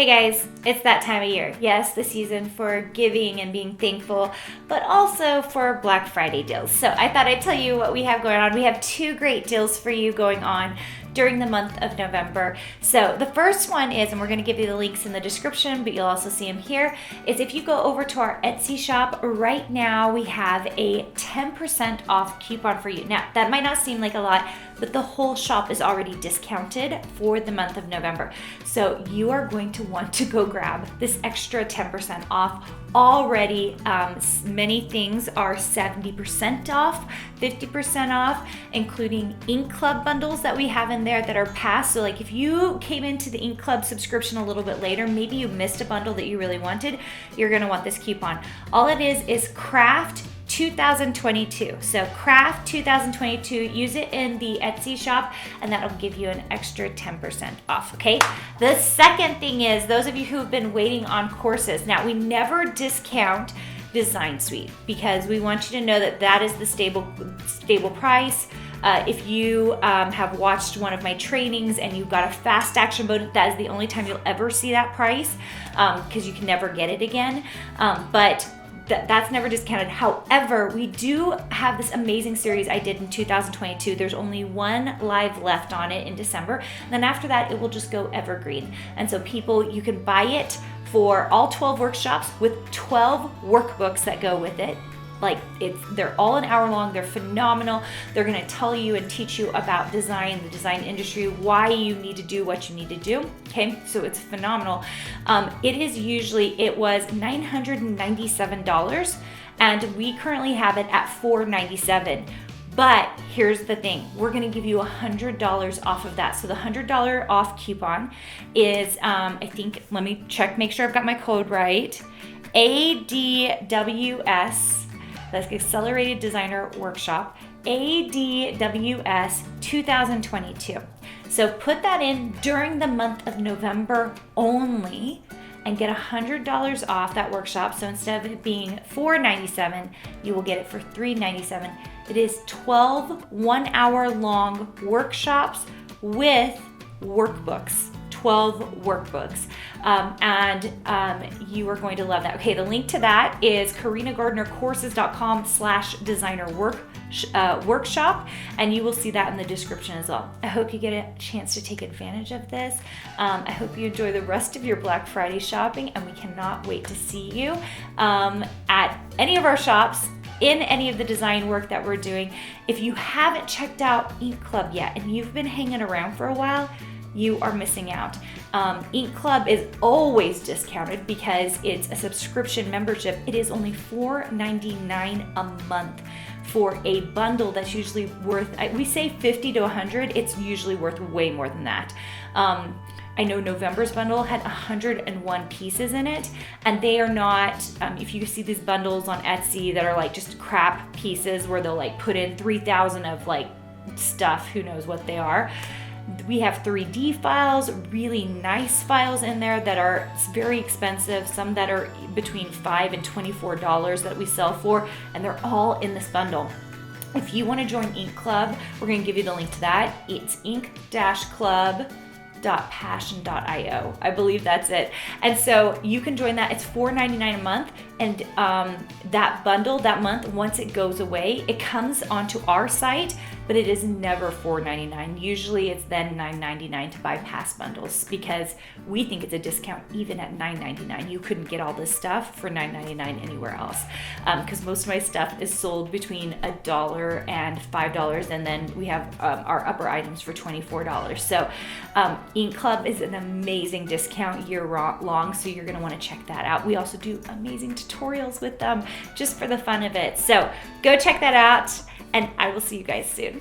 Hey guys, it's that time of year. Yes, the season for giving and being thankful, but also for Black Friday deals. So I thought I'd tell you what we have going on. We have two great deals for you going on during the month of November. So the first one is, and we're going to give you the links in the description, but you'll also see them here, is if you go over to our Etsy shop right now, we have a 10% off coupon for you. Now, that might not seem like a lot, but the whole shop is already discounted for the month of November. So you are going to want to go grab this extra 10% off. Already, many things are 70% off, 50% off, including Ink Club bundles that we have in there that are past. So like if you came into the Ink Club subscription a little bit later, maybe you missed a bundle that you really wanted, you're gonna want this coupon. All it is Craft 2022. So Craft 2022, use it in the Etsy shop and that'll give you an extra 10% off, okay? The second thing is, those of you who've been waiting on courses. Now, we never discount Design Suite because we want you to know that that is the stable price. If you have watched one of my trainings and you've got a fast action bonus, that is the only time you'll ever see that price because you can never get it again. But that's never discounted. However, we do have this amazing series I did in 2022. There's only one live left on it in December. And then after that, it will just go evergreen. And so people, you can buy it for all 12 workshops with 12 workbooks that go with it. They're all an hour long. They're phenomenal. They're going to tell you and teach you about design, the design industry, why you need to do what you need to do. Okay, so it's phenomenal. It was $997, and we currently have it at $497. But here's the thing, we're gonna give you $100 off of that. So the $100 off coupon is, let me check, make sure I've got my code right. ADWS, that's Accelerated Designer Workshop, ADWS 2022. So put that in during the month of November only and get $100 off that workshop. So instead of it being $497, you will get it for $397. It is 12 one-hour long workshops with workbooks. 12 workbooks, and you are going to love that. Okay, the link to that is carinagardnercourses.com/designer workshop, and you will see that in the description as well. I hope you get a chance to take advantage of this. I hope you enjoy the rest of your Black Friday shopping, and we cannot wait to see you at any of our shops, in any of the design work that we're doing. If you haven't checked out Ink Club yet and you've been hanging around for a while, you are missing out. Ink Club is always discounted because it's a subscription membership. It is only $4.99 a month for a bundle that's usually worth, we say 50 to 100, it's usually worth way more than that. I know November's bundle had 101 pieces in it, and they are not, if you see these bundles on Etsy that are like just crap pieces where they'll like put in 3,000 of like stuff, who knows what they are. We have 3D files, really nice files in there that are very expensive, some that are between $5 and $24 that we sell for, and they're all in this bundle. If you want to join Ink Club, we're going to give you the link to that. It's ink-club.passion.io. I believe that's it. And so you can join that. It's $4.99 a month. And that bundle, that month, once it goes away, it comes onto our site, but it is never $4.99. Usually it's then $9.99 to buy past bundles because we think it's a discount even at $9.99. You couldn't get all this stuff for $9.99 anywhere else because most of my stuff is sold between $1 and $5, and then we have our upper items for $24. So Ink Club is an amazing discount year long, so you're gonna wanna check that out. We also do amazing tutorials with them just for the fun of it. So go check that out, and I will see you guys soon.